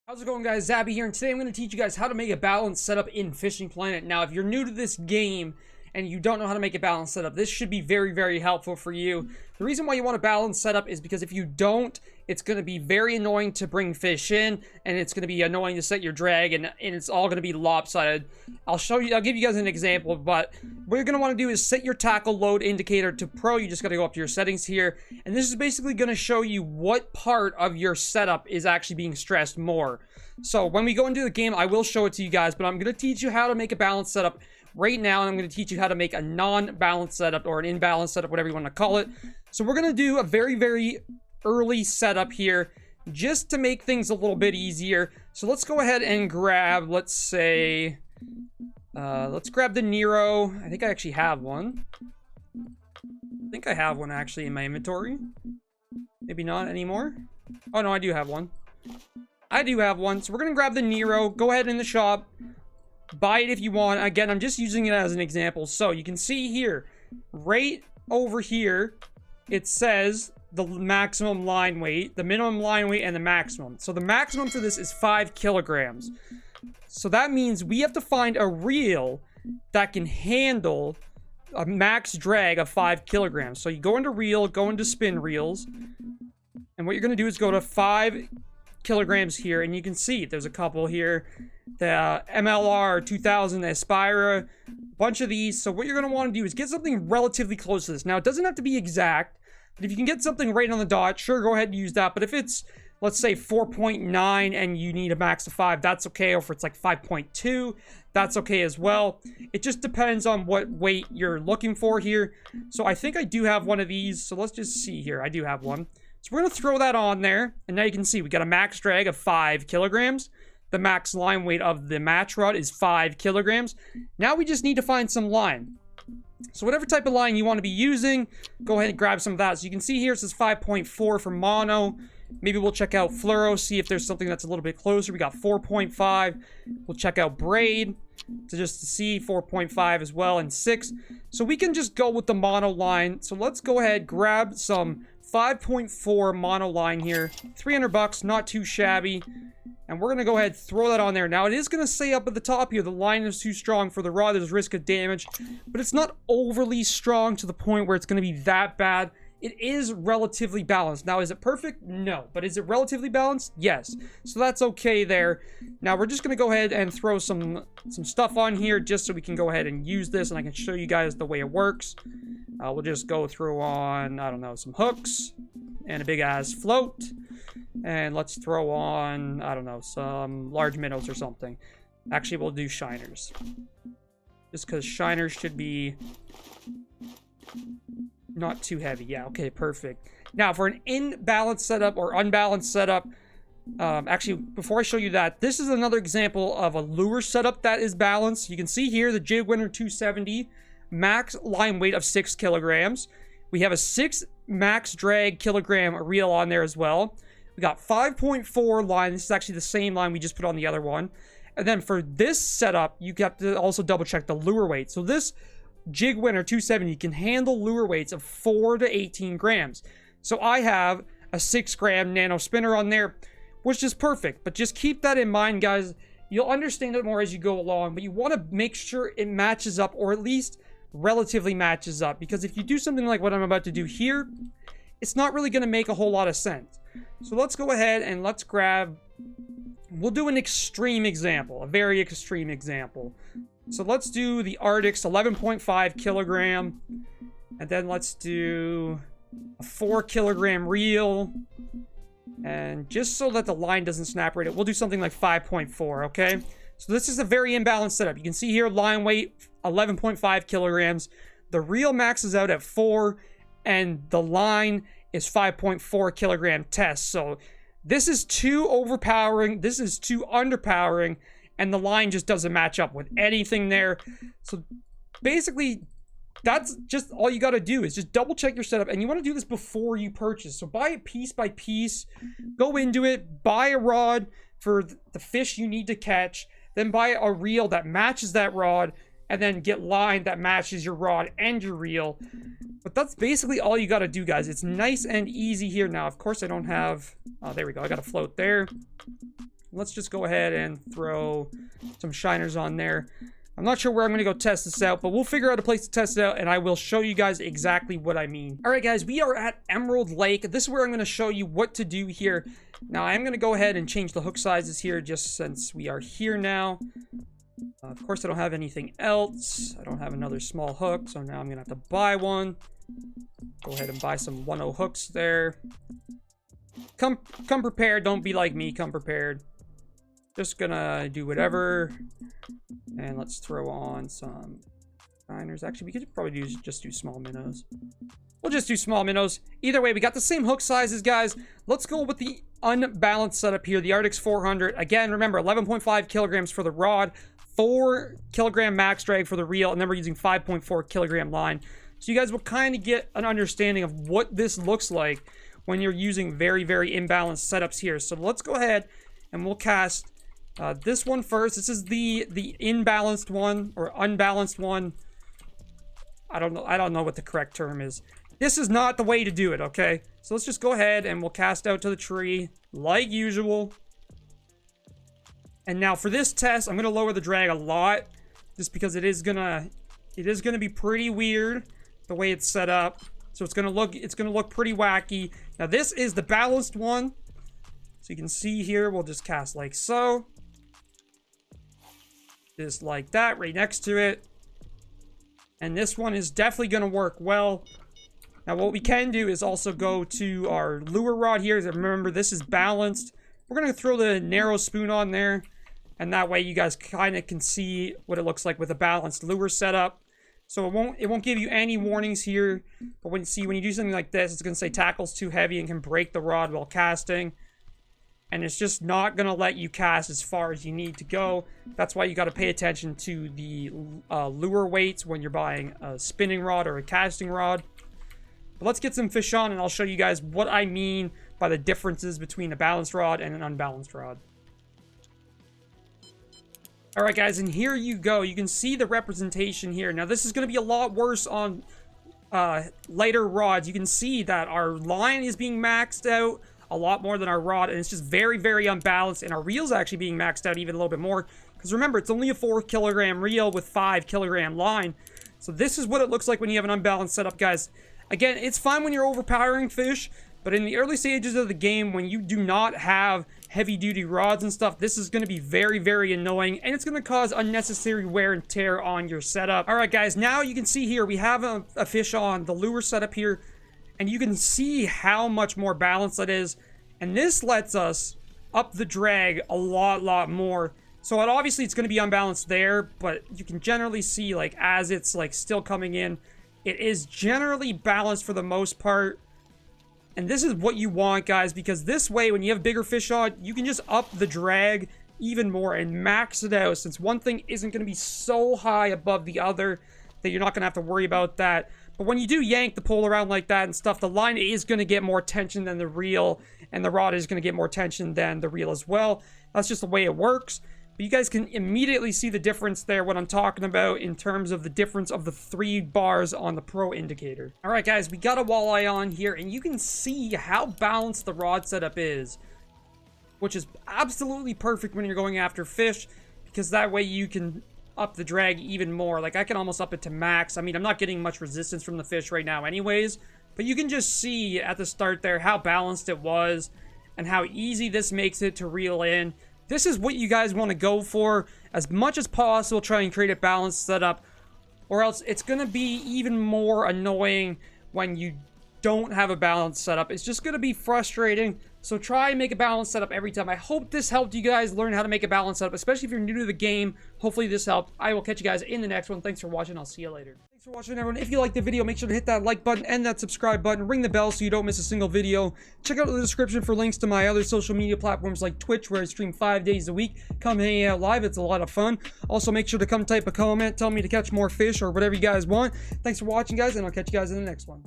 How's it going, guys? Zabby here, and today I'm going to teach you guys how to make a balanced setup in Fishing Planet. Now, if you're new to this game and you don't know how to make a balanced setup, this should be very, very helpful for you. The reason why you want a balanced setup is because if you don't, it's going to be very annoying to bring fish in, and it's going to be annoying to set your drag, and it's all going to be lopsided. I'll give you guys an example, but what you're going to want to do is set your tackle load indicator to pro. You just got to go up to your settings here, and this is basically going to show you what part of your setup is actually being stressed more. So when we go into the game, I will show it to you guys, but I'm going to teach you how to make a balanced setup right now, and I'm going to teach you how to make a non-balanced setup or an imbalanced setup, whatever you want to call it. So we're going to do a very, very early setup here just to make things a little bit easier. So let's go ahead and grab, let's say, let's grab the Nero. I think I actually have one. I think I have one actually in my inventory. Maybe not anymore. Oh no, I do have one. I do have one. So we're going to grab the Nero. Go ahead in the shop. Buy it if you want. Again, I'm just using it as an example. So you can see here, right over here, it says the maximum line weight, the minimum line weight, and the maximum. So the maximum for this is 5 kilograms. So that means we have to find a reel that can handle a max drag of 5 kilograms. So you go into reel, go into spin reels, and what you're going to do is go to 5 kilograms here, and you can see there's a couple here. The MLR 2000 Aspira, a bunch of these. So what you're going to want to do is get something relatively close to this. Now, it doesn't have to be exact, but if you can get something right on the dot, sure, go ahead and use that. But if it's, let's say, 4.9 and you need a max of 5, that's okay. Or if it's like 5.2, that's okay as well. It just depends on what weight you're looking for here. So I think I do have one of these. So let's just see here. I do have one. So we're going to throw that on there. And now you can see we got a max drag of 5 kilograms. The max line weight of the match rod is 5 kilograms. Now we just need to find some line. So whatever type of line you want to be using, go ahead and grab some of that. So you can see here it says 5.4 for mono. Maybe we'll check out fluoro, see if there's something that's a little bit closer. We got 4.5. We'll check out braid to just see 4.5 as well, and 6. So we can just go with the mono line. So let's go ahead, grab some 5.4 mono line here. 300 bucks, not too shabby. And we're going to go ahead and throw that on there. Now, it is going to say up at the top here, the line is too strong for the rod. There's risk of damage. But it's not overly strong to the point where it's going to be that bad. It is relatively balanced. Now, is it perfect? No. But is it relatively balanced? Yes. So that's okay there. Now, we're just going to go ahead and throw some stuff on here just so we can go ahead and use this. And I can show you guys the way it works. We'll just go through on, I don't know, some hooks and a big-ass float. And let's throw on, I don't know, some large minnows or something. Actually, we'll do shiners. Just because shiners should be not too heavy. Yeah, okay, perfect. Now, for an imbalanced setup or unbalanced setup, actually, before I show you that, this is another example of a lure setup that is balanced. You can see here the Jig Winner 270, max line weight of 6 kilograms. We have a 6 max drag kilogram reel on there as well. We got 5.4 line. This is actually the same line we just put on the other one. And then for this setup, you got to also double check the lure weight. So this Jig Winner 270 can handle lure weights of 4 to 18 grams. So I have a 6 gram nano spinner on there, which is perfect. But just keep that in mind, guys. You'll understand it more as you go along, but you want to make sure it matches up, or at least relatively matches up. Because if you do something like what I'm about to do here, it's not really going to make a whole lot of sense. So let's go ahead and let's grab, we'll do an extreme example, a very extreme example. So let's do the Arctic's 11.5 kilogram, and then let's do a 4 kilogram reel. And just so that the line doesn't snap right, we'll do something like 5.4, okay? So this is a very imbalanced setup. You can see here, line weight, 11.5 kilograms. The reel maxes out at 4, and the line is 5.4 kilogram test. So this is too overpowering. This is too underpowering. And the line just doesn't match up with anything there. So basically, that's just all you got to do is just double check your setup. And you want to do this before you purchase. So buy it piece by piece. Go into it. Buy a rod for the fish you need to catch. Then buy a reel that matches that rod. And then get line that matches your rod and your reel. But that's basically all you got to do, guys. It's nice and easy here. Now, of course, I don't have... Oh, there we go. I got a float there. Let's just go ahead and throw some shiners on there. I'm not sure where I'm going to go test this out, but we'll figure out a place to test it out, and I will show you guys exactly what I mean. All right, guys, we are at Emerald Lake. This is where I'm going to show you what to do here. Now, I'm going to go ahead and change the hook sizes here just since we are here now. Of course, I don't have anything else. I don't have another small hook, so now I'm going to have to buy one. Go ahead and buy some 1.0 hooks there. Come prepared. Don't be like me. Come prepared. Just gonna do whatever. And let's throw on some shiners. Actually, we could probably just do small minnows. We'll just do small minnows. Either way, we got the same hook sizes, guys. Let's go with the unbalanced setup here. The Arctic's 400. Again, remember, 11.5 kilograms for the rod. 4 kilogram max drag for the reel. And then we're using 5.4 kilogram line. So you guys will kind of get an understanding of what this looks like when you're using very, very imbalanced setups here. So let's go ahead and we'll cast this one first. This is the imbalanced one or unbalanced one. I don't know what the correct term is. This is not the way to do it, okay? So let's just go ahead and we'll cast out to the tree like usual. And now for this test, I'm gonna lower the drag a lot just because it is gonna be pretty weird the way it's set up. So it's gonna look pretty wacky. Now this is the balanced one. So you can see here, we'll just cast like so. Just like that, right next to it. And this one is definitely gonna work well. Now what we can do is also go to our lure rod here. Remember, this is balanced. We're gonna throw the narrow spoon on there. And that way you guys kind of can see what it looks like with a balanced lure setup. So it won't give you any warnings here. But when you do something like this, it's going to say tackle's too heavy and can break the rod while casting. And it's just not going to let you cast as far as you need to go. That's why you got to pay attention to the lure weights when you're buying a spinning rod or a casting rod. But let's get some fish on and I'll show you guys what I mean by the differences between a balanced rod and an unbalanced rod. Alright guys, and here you go. You can see the representation here. Now this is going to be a lot worse on lighter rods. You can see that our line is being maxed out a lot more than our rod, and it's just very, very unbalanced, and our reel's actually being maxed out even a little bit more. Because remember, it's only a 4 kilogram reel with 5 kilogram line. So this is what it looks like when you have an unbalanced setup, guys. Again, it's fine when you're overpowering fish, but in the early stages of the game, when you do not have heavy-duty rods and stuff, this is going to be very, very annoying, and it's going to cause unnecessary wear and tear on your setup. Alright guys, now you can see here, we have a fish on the lure setup here, and you can see how much more balanced it is, and this lets us up the drag a lot more. So obviously it's going to be unbalanced there, but you can generally see, like, as it's, like, still coming in, it is generally balanced for the most part. And this is what you want, guys, because this way, when you have bigger fish on, you can just up the drag even more and max it out, since one thing isn't going to be so high above the other that you're not going to have to worry about that. But when you do yank the pole around like that and stuff, the line is going to get more tension than the reel, and the rod is going to get more tension than the reel as well. That's just the way it works. But you guys can immediately see the difference there, what I'm talking about in terms of the difference of the 3 bars on the Pro indicator. Alright guys, we got a walleye on here, and you can see how balanced the rod setup is, which is absolutely perfect when you're going after fish, because that way you can up the drag even more. Like, I can almost up it to max. I mean, I'm not getting much resistance from the fish right now anyways, but you can just see at the start there how balanced it was and how easy this makes it to reel in. This is what you guys want to go for as much as possible. Try and create a balanced setup, or else it's going to be even more annoying when you don't have a balanced setup. It's just going to be frustrating. So try and make a balanced setup every time. I hope this helped you guys learn how to make a balanced setup, especially if you're new to the game. Hopefully this helped. I will catch you guys in the next one. Thanks for watching. I'll see you later. Thanks for watching, everyone. If you liked the video, make sure to hit that like button and that subscribe button. Ring the bell so you don't miss a single video. Check out the description for links to my other social media platforms like Twitch, where I stream 5 days a week. Come hang out live. It's a lot of fun. Also, make sure to come type a comment. Tell me to catch more fish or whatever you guys want. Thanks for watching, guys, and I'll catch you guys in the next one.